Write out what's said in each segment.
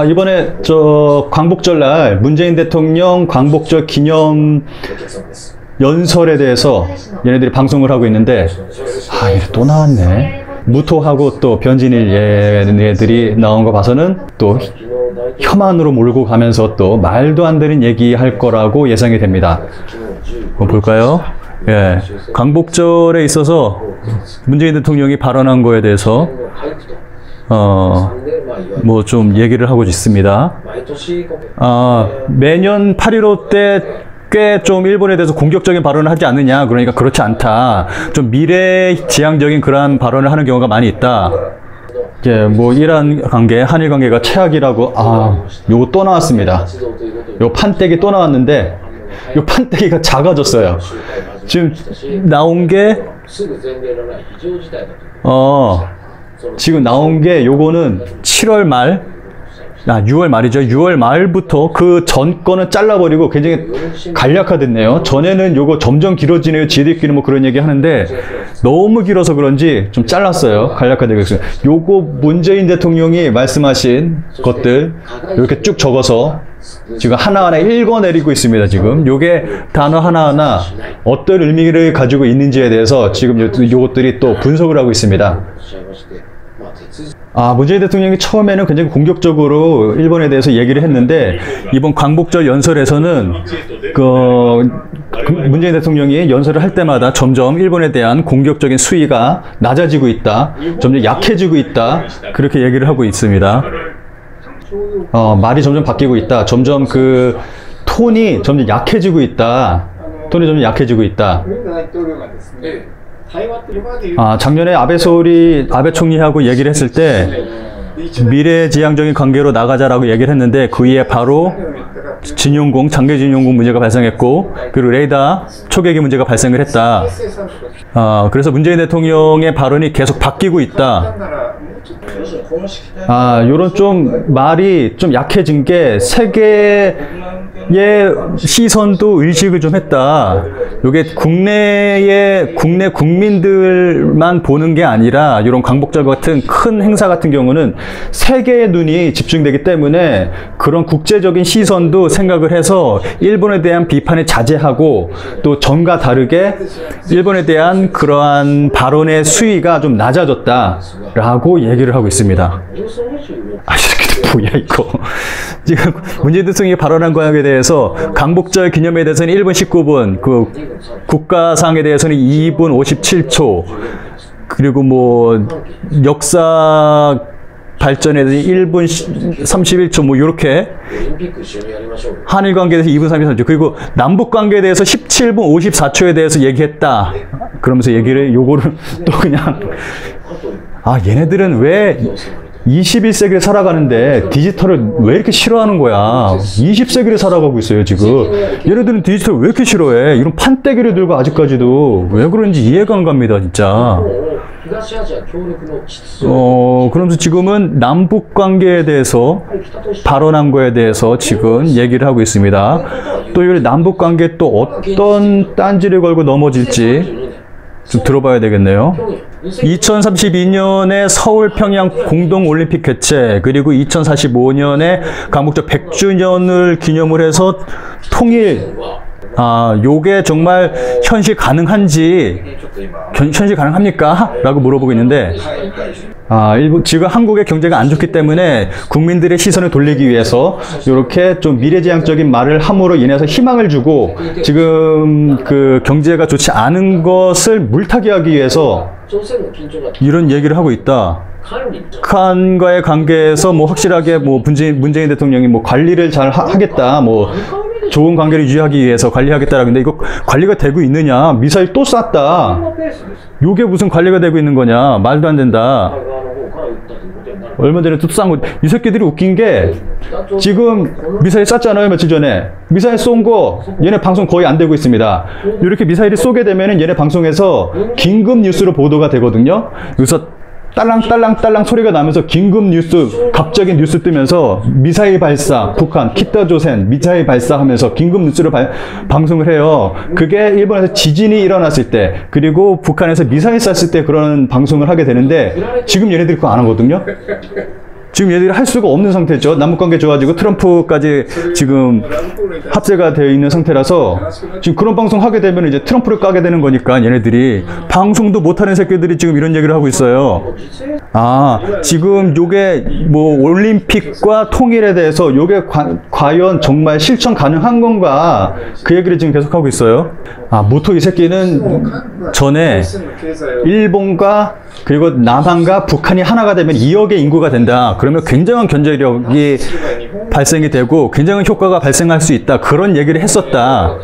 이번에 광복절 날 문재인 대통령 광복절 기념 연설에 대해서 얘네들이 방송을 하고 있는데, 이게 또 나왔네. 무토하고 또 변진일 얘네들이 나온 거 봐서는 또 혐한으로 몰고 가면서 또 말도 안 되는 얘기 할 거라고 예상이 됩니다. 한번 볼까요? 예, 광복절에 있어서 문재인 대통령이 발언한 거에 대해서 뭐 좀 얘기를 하고 있습니다. 매년 8.15 때 꽤 좀 일본에 대해서 공격적인 발언을 하지 않느냐, 그러니까 그렇지 않다, 좀 미래지향적인 그러한 발언을 하는 경우가 많이 있다. 이제 뭐 이란 관계, 한일 관계가 최악이라고, 요거 또 나왔습니다. 요 판때기 또 나왔는데, 요 판때기가 작아졌어요. 지금 나온 게 지금 나온 게 요거는 7월 말, 6월 말이죠. 6월 말부터 그 전 거는 잘라버리고 굉장히 간략화됐네요. 전에는 요거 점점 길어지네요. 지들끼리 뭐 그런 얘기 하는데 너무 길어서 그런지 좀 잘랐어요. 간략화되고 있어요. 요거 문재인 대통령이 말씀하신 것들 이렇게 쭉 적어서 지금 하나하나 읽어내리고 있습니다. 지금 요게 단어 하나하나 어떤 의미를 가지고 있는지에 대해서 지금 요것들이 또 분석을 하고 있습니다. 문재인 대통령이 처음에는 굉장히 공격적으로 일본에 대해서 얘기를 했는데, 이번 광복절 연설에서는 문재인 대통령이 연설을 할 때마다 점점 일본에 대한 공격적인 수위가 낮아지고 있다, 점점 약해지고 있다, 그렇게 얘기를 하고 있습니다. 말이 점점 바뀌고 있다, 점점 그 톤이 점점 약해지고 있다, 작년에 아베 총리하고 얘기를 했을 때 미래지향적인 관계로 나가자라고 얘기를 했는데, 그 이에 바로 장기 진용공 문제가 발생했고, 그리고 레이더 초계기 문제가 발생을 했다. 그래서 문재인 대통령의 발언이 계속 바뀌고 있다. 요런 좀 말이 좀 약해진 게 세계의 시선도 의식을 좀 했다. 요게 국내 국민들만 보는 게 아니라, 이런 광복절 같은 큰 행사 같은 경우는 세계의 눈이 집중되기 때문에 그런 국제적인 시선도 생각을 해서 일본에 대한 비판에 자제하고, 또 전과 다르게 일본에 대한 그러한 발언의 수위가 좀 낮아졌다라고 얘기를 하고 있습니다. 이렇게 뭐야 이거. 지금 문재인 대통령이 발언한 거에 대해서 광복절 기념에 대해서는 1분 19분, 그 국가상에 대해서는 2분 57초, 그리고 뭐 역사 발전에 대해서 1분 31초, 뭐 요렇게, 한일 관계에 대해서 2분 33초, 그리고 남북 관계에 대해서 17분 54초에 대해서 얘기했다. 그러면서 요거를 또 그냥, 얘네들은 왜 21세기를 살아가는데 디지털을 왜 이렇게 싫어하는 거야? 20세기를 살아가고 있어요, 지금. 얘네들은 디지털을 왜 이렇게 싫어해? 이런 판때기를 들고 아직까지도 왜 그런지 이해가 안 갑니다, 진짜. 그러면서 지금은 남북 관계에 대해서 발언한 거에 대해서 지금 얘기를 하고 있습니다. 또 이 남북 관계 또 어떤 딴지를 걸고 넘어질지 좀 들어봐야 되겠네요. 2032년에 서울 평양 공동올림픽 개최, 그리고 2045년에 광복절 100주년을 기념을 해서 통일, 요게 정말 현실 가능합니까? 라고 물어보고 있는데, 지금 한국의 경제가 안 좋기 때문에 국민들의 시선을 돌리기 위해서 이렇게 좀 미래지향적인 말을 함으로 인해서 희망을 주고, 지금 그 경제가 좋지 않은 것을 물타기 하기 위해서 이런 얘기를 하고 있다. 북한과의 관계에서 뭐 확실하게 뭐 문재인 대통령이 뭐 관리를 잘 하겠다, 뭐 좋은 관계를 유지하기 위해서 관리하겠다라고 했는데, 이거 관리가 되고 있느냐? 미사일 또 쐈다. 요게 무슨 관리가 되고 있는 거냐? 말도 안 된다. 얼마 전에 또 싼 거, 이 새끼들이 웃긴 게, 지금 미사일 쐈잖아요, 며칠 전에. 미사일 쏜 거 얘네 방송 거의 안 되고 있습니다. 이렇게 미사일이 쏘게 되면은 얘네 방송에서 긴급 뉴스로 보도가 되거든요. 그래서 딸랑딸랑딸랑 소리가 나면서 긴급 뉴스, 갑자기 뉴스 뜨면서 미사일 발사, 북한, 키타조센 미사일 발사하면서 긴급 뉴스를 방송을 해요. 그게 일본에서 지진이 일어났을 때, 그리고 북한에서 미사일 쐈을 때 그런 방송을 하게 되는데, 지금 얘네들이 그거 안 하거든요. 지금 얘들이 할 수가 없는 상태죠. 남북관계 좋아지고 트럼프까지 지금 합세가 되어 있는 상태라서 지금 그런 방송 하게 되면 이제 트럼프를 까게 되는 거니까 얘네들이 방송도 못하는 새끼들이 지금 이런 얘기를 하고 있어요. 아, 지금 요게 뭐 올림픽과 통일에 대해서 요게 과연 정말 실천 가능한 건가 그 얘기를 지금 계속하고 있어요. 아, 모토 이 새끼는 전에 일본과 그리고 남한과 북한이 하나가 되면 2억의 인구가 된다. 그러면 굉장한 경제력이 발생이 되고 굉장한 효과가 발생할 수 있다. 그런 얘기를 했었다.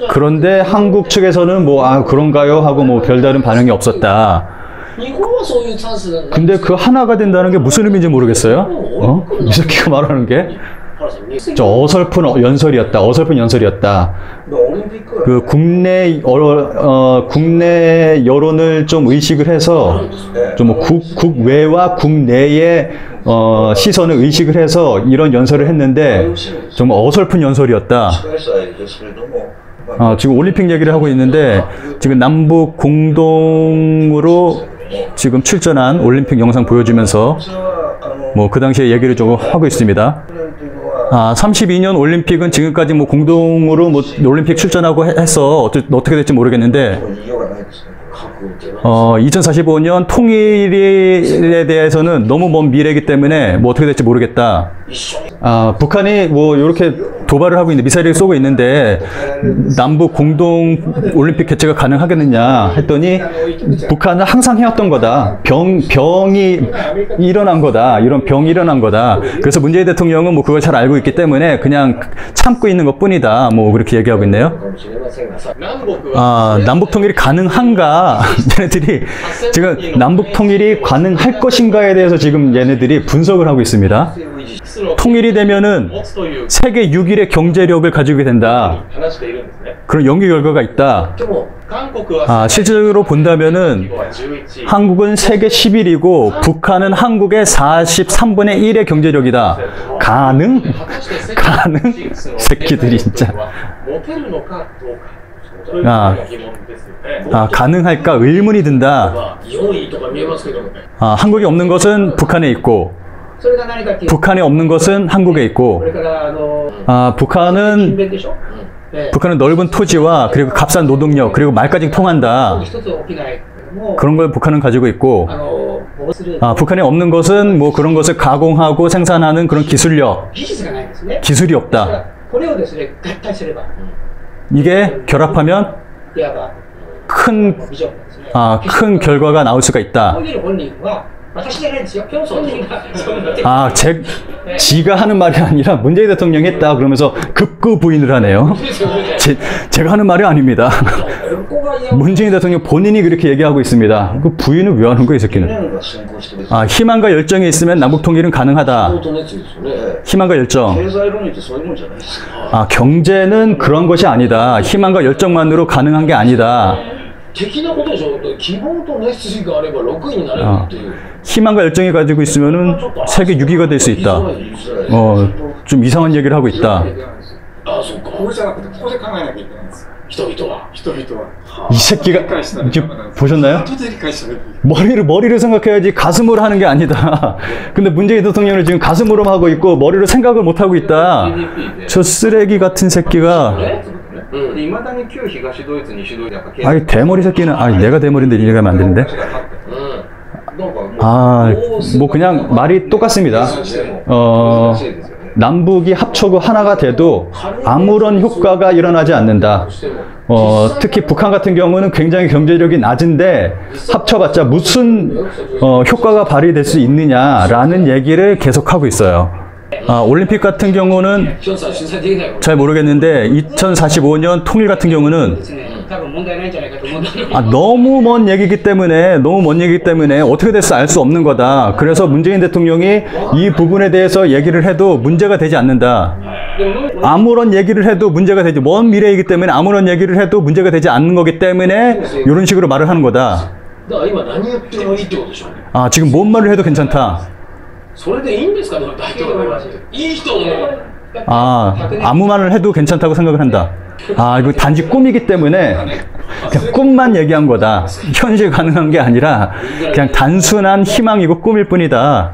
그런데 한국 측에서는 뭐, 아, 그런가요? 하고 뭐 별다른 반응이 없었다. 근데 그 하나가 된다는 게 무슨 의미인지 모르겠어요. 어? 이 새끼가 말하는 게. 저 어설픈 연설이었다. 어설픈 연설이었다. 그 국내 여론을 좀 의식을 해서 좀 국외와 국내의 시선을 의식을 해서 이런 연설을 했는데 정말 어설픈 연설이었다. 지금 올림픽 얘기를 하고 있는데 지금 남북 공동으로 지금 출전한 올림픽 영상 보여주면서 뭐 그 당시에 얘기를 좀 하고 있습니다. 32년 올림픽은 지금까지 뭐 공동으로 뭐 올림픽 출전하고 해서 어떻게 될지 모르겠는데 2045년 통일에 대해서는 너무 먼 미래이기 때문에 뭐 어떻게 될지 모르겠다. 북한이 뭐 이렇게 도발을 하고 있는데 미사일을 쏘고 있는데 남북 공동 올림픽 개최가 가능하겠느냐 했더니 북한은 항상 해왔던 거다. 병이 일어난 거다. 이런 병이 일어난 거다. 그래서 문재인 대통령은 뭐 그걸 잘 알고 있기 때문에 그냥 참고 있는 것 뿐이다. 뭐 그렇게 얘기하고 있네요. 남북 통일이 가능한가? 얘네들이 지금 남북 통일이 가능할 것인가에 대해서 지금 얘네들이 분석을 하고 있습니다. 통일이 되면은 세계 6위의 경제력을 가지게 된다. 그런 연구 결과가 있다. 실질적으로 본다면은 한국은 세계 11위고 북한은 한국의 43분의 1의 경제력이다. 가능? 새끼들이 진짜. 가능할까 의문이 든다. 한국에 없는 것은 북한에 있고 북한에 없는 것은 한국에 있고 북한은 넓은 토지와 그리고 값싼 노동력 그리고 말까지 통한다. 그런 걸 북한은 가지고 있고 북한에 없는 것은 뭐 그런 것을 가공하고 생산하는 그런 기술이 없다. 이게 결합하면 큰 결과가 나올 수가 있다. 지가 하는 말이 아니라 문재인 대통령이 했다. 그러면서 급구 부인을 하네요. 제가 하는 말이 아닙니다. 문재인 대통령 본인이 그렇게 얘기하고 있습니다. 그 부인을 왜 하는 거야, 이 새끼는? 희망과 열정이 있으면 남북 통일은 가능하다. 희망과 열정. 경제는 그런 것이 아니다. 희망과 열정만으로 가능한 게 아니다. 희망과 열정이 가지고 있으면은 세계 6위가 될 수 있다. 좀 이상한 얘기를 하고 있다. 이 새끼가 보셨나요? 머리를 생각해야지 가슴으로 하는 게 아니다. 근데 문재인 대통령은 지금 가슴으로 하고 있고 머리로 생각을 못 하고 있다. 저 쓰레기 같은 새끼가. 대머리 새끼는 내가 대머리인데 이래 가면 안 되는데. 뭐 그냥 말이 똑같습니다. 남북이 합쳐고 하나가 돼도 아무런 효과가 일어나지 않는다. 특히 북한 같은 경우는 굉장히 경제력이 낮은데 합쳐봤자 무슨 효과가 발휘될 수 있느냐라는 얘기를 계속하고 있어요. 올림픽 같은 경우는 잘 모르겠는데 2045년 통일 같은 경우는 너무 먼 얘기이기 때문에 어떻게 될지 알 수 없는 거다. 그래서 문재인 대통령이 이 부분에 대해서 얘기를 해도 문제가 되지 않는다. 아무런 얘기를 해도 문제가 되지, 먼 미래이기 때문에 아무런 얘기를 해도 문제가 되지 않는 거기 때문에 이런 식으로 말을 하는 거다. 지금 뭔 말을 해도 괜찮다. 아무 말을 해도 괜찮다고 생각을 한다. 이거 단지 꿈이기 때문에 그냥 꿈만 얘기한 거다. 현실 가능한 게 아니라 그냥 단순한 희망이고 꿈일 뿐이다.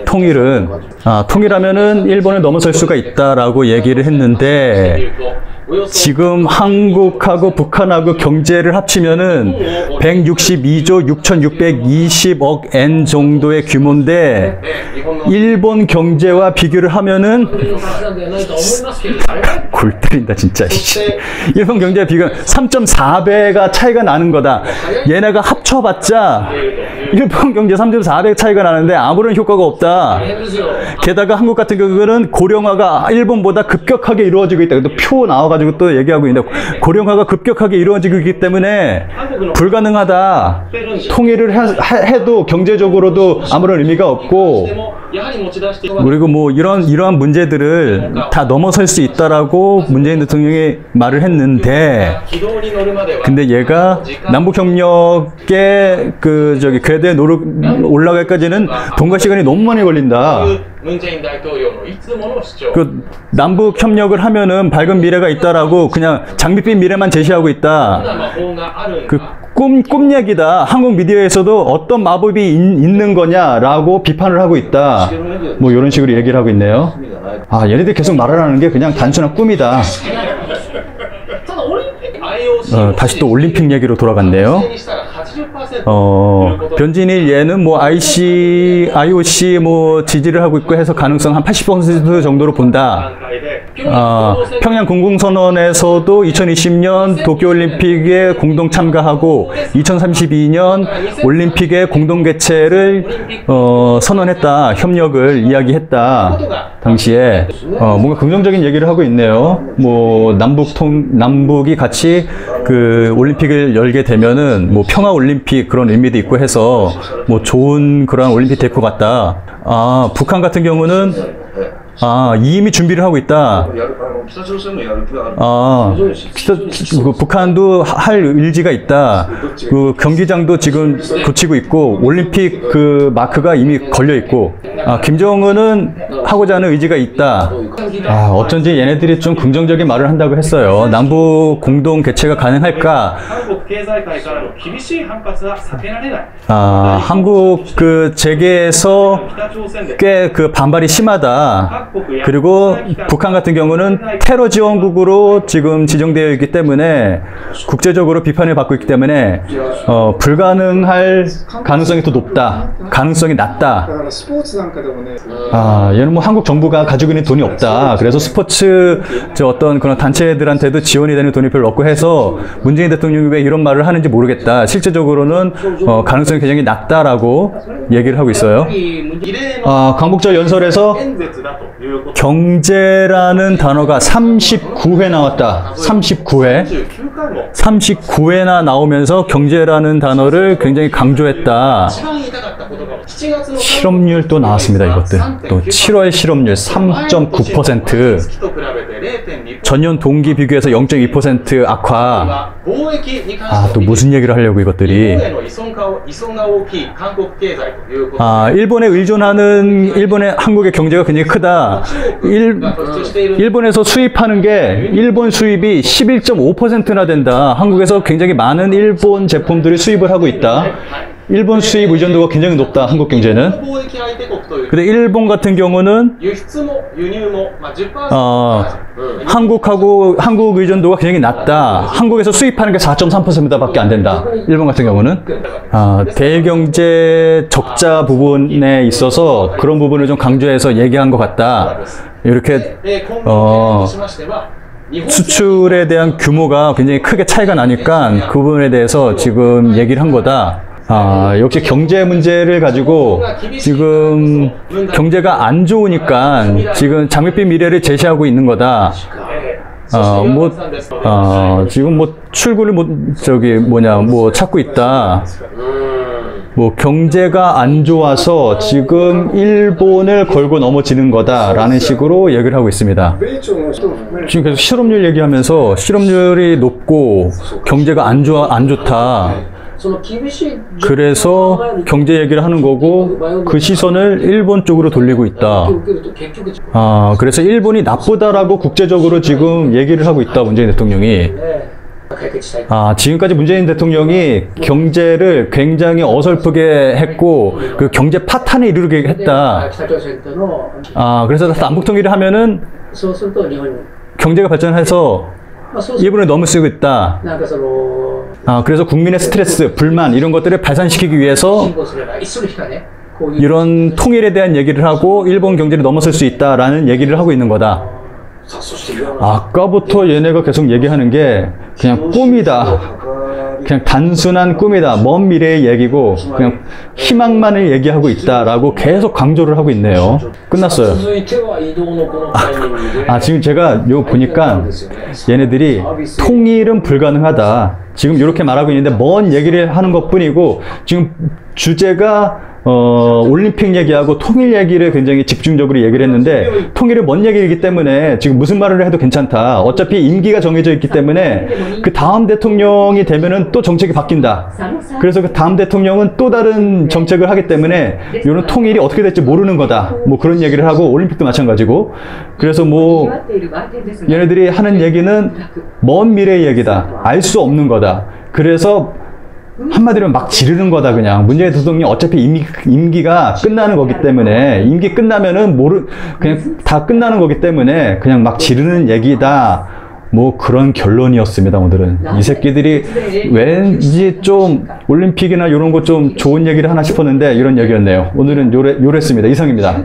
통일하면은 일본을 넘어설 수가 있다라고 얘기를 했는데 지금 한국하고 북한하고 경제를 합치면은 162조 6,620억 엔 정도의 규모인데 일본 경제와 비교를 하면은 골 때린다 진짜. 일본 경제와 비교는 3.4배가 차이가 나는 거다. 얘네가 합쳐봤자 일본 경제 3.4배 차이가 나는데 아무런 효과가 없다. 게다가 한국 같은 경우는 고령화가 일본보다 급격하게 이루어지고 있다. 또 표 나와가지고 또 얘기하고 있는데 고령화가 급격하게 이루어지고 있기 때문에 불가능하다. 통일을 해도 경제적으로도 아무런 의미가 없고 그리고 뭐 이러한 문제들을 다 넘어설 수 있다라고 문재인 대통령이 말을 했는데 근데 얘가 남북협력의 궤도에 올라갈까지는 돈과 시간이 너무 많이 걸린다. 그 남북 협력을 하면은 밝은 미래가 있다라고 그냥 장밋빛 미래만 제시하고 있다. 그 꿈 얘기다. 한국 미디어에서도 어떤 마법이 있는 거냐라고 비판을 하고 있다. 뭐 이런 식으로 얘기를 하고 있네요. 아, 얘네들 계속 말하라는 게 그냥 단순한 꿈이다. 다시 또 올림픽 얘기로 돌아갔네요. 변진일 얘는 뭐 IOC 뭐 지지를 하고 있고 해서 가능성 한 80% 정도로 본다. 평양 공공선언에서도 2020년 도쿄올림픽에 공동 참가하고 2032년 올림픽의 공동 개최를 선언했다. 협력을 이야기했다. 당시에 뭔가 긍정적인 얘기를 하고 있네요. 뭐 남북이 같이 그 올림픽을 열게 되면은 뭐 평화 올림픽 그런 의미도 있고 해서 뭐 좋은 그런 올림픽 될 것 같다. 북한 같은 경우는 이미 준비를 하고 있다. 북한도 할 의지가 있다. 그 경기장도 지금 붙이고 있고 올림픽 그 마크가 이미 걸려 있고 김정은은 하고자 하는 의지가 있다. 어쩐지 얘네들이 좀 긍정적인 말을 한다고 했어요. 남북 공동 개최가 가능할까? 한국 그 재계에서 꽤 그 반발이 심하다. 그리고 북한 같은 경우는 테러 지원국으로 지금 지정되어 있기 때문에 국제적으로 비판을 받고 있기 때문에 불가능할 가능성이 더 높다. 가능성이 낮다. 얘는 뭐 한국 정부가 가지고 있는 돈이 없다. 그래서 스포츠 어떤 그런 단체들한테도 지원이 되는 돈이 별로 없고 해서 문재인 대통령이 왜 이런 말을 하는지 모르겠다. 실제적으로는 가능성이 굉장히 낮다라고 얘기를 하고 있어요. 광복절 연설에서 경제라는 단어가 39회 나왔다. 39회나 나오면서 경제라는 단어를 굉장히 강조했다. 실업률 또 나왔습니다. 이것들 또 7월 실업률 3.9%, 전년 동기 비교해서 0.2% 악화. 또 무슨 얘기를 하려고 이것들이. 일본의 한국의 경제가 굉장히 크다. 일본에서 수입하는 게 일본 수입이 11.5%나 된다. 한국에서 굉장히 많은 일본 제품들이 수입을 하고 있다. 일본 수입 의존도가 굉장히 높다. 한국 경제는. 근데 일본 같은 경우는 한국 의존도가 굉장히 낮다. 한국에서 수입하는 게 4.3%밖에 안 된다. 일본 같은 경우는. 대일경제 적자 부분에 있어서 그런 부분을 좀 강조해서 얘기한 것 같다. 이렇게 수출에 대한 규모가 굉장히 크게 차이가 나니까 그 부분에 대해서 지금 얘기를 한 거다. 역시 경제 문제를 가지고 지금 경제가 안 좋으니까 지금 장밋빛 미래를 제시하고 있는 거다. 지금 뭐 출구를 찾고 있다. 뭐 경제가 안 좋아서 지금 일본을 걸고 넘어지는 거다라는 식으로 얘기를 하고 있습니다. 지금 계속 실업률 얘기하면서 실업률이 높고 경제가 안 좋다. 그래서 경제 얘기를 하는 거고 그 시선을 일본 쪽으로 돌리고 있다. 그래서 일본이 나쁘다라고 국제적으로 지금 얘기를 하고 있다. 문재인 대통령이. 지금까지 문재인 대통령이 경제를 굉장히 어설프게 했고 그 경제 파탄에 이르게 했다. 그래서 남북 통일을 하면은 경제가 발전해서 일본을 너무 쓰고 있다. 그래서 국민의 스트레스, 불만 이런 것들을 발산시키기 위해서 이런 통일에 대한 얘기를 하고 일본 경제를 넘어설 수 있다라는 얘기를 하고 있는 거다. 아까부터 얘네가 계속 얘기하는 게 그냥 꿈이다. 그냥 단순한 꿈이다. 먼 미래의 얘기고 그냥 희망만을 얘기하고 있다라고 계속 강조를 하고 있네요. 끝났어요. 지금 제가 요 보니까 얘네들이 통일은 불가능하다. 지금 이렇게 말하고 있는데 먼 얘기를 하는 것 뿐이고 지금 주제가 올림픽 얘기하고 통일 얘기를 굉장히 집중적으로 얘기를 했는데 통일은 먼 얘기이기 때문에 지금 무슨 말을 해도 괜찮다. 어차피 임기가 정해져 있기 때문에 그 다음 대통령이 되면은 또 정책이 바뀐다. 그래서 그 다음 대통령은 또 다른 정책을 하기 때문에 이런 통일이 어떻게 될지 모르는 거다. 뭐 그런 얘기를 하고 올림픽도 마찬가지고 그래서 뭐 얘네들이 하는 얘기는 먼 미래의 얘기다. 알 수 없는 거다. 그래서 한마디로 막 지르는 거다. 그냥 문재인 대통령이 어차피 임기가 끝나는 거기 때문에 임기 끝나면은 그냥 다 끝나는 거기 때문에 그냥 막 지르는 얘기다. 뭐 그런 결론이었습니다. 오늘은 이 새끼들이 왠지 좀 올림픽이나 이런 거 좀 좋은 얘기를 하나 싶었는데 이런 얘기였네요. 오늘은 요랬습니다. 이상입니다.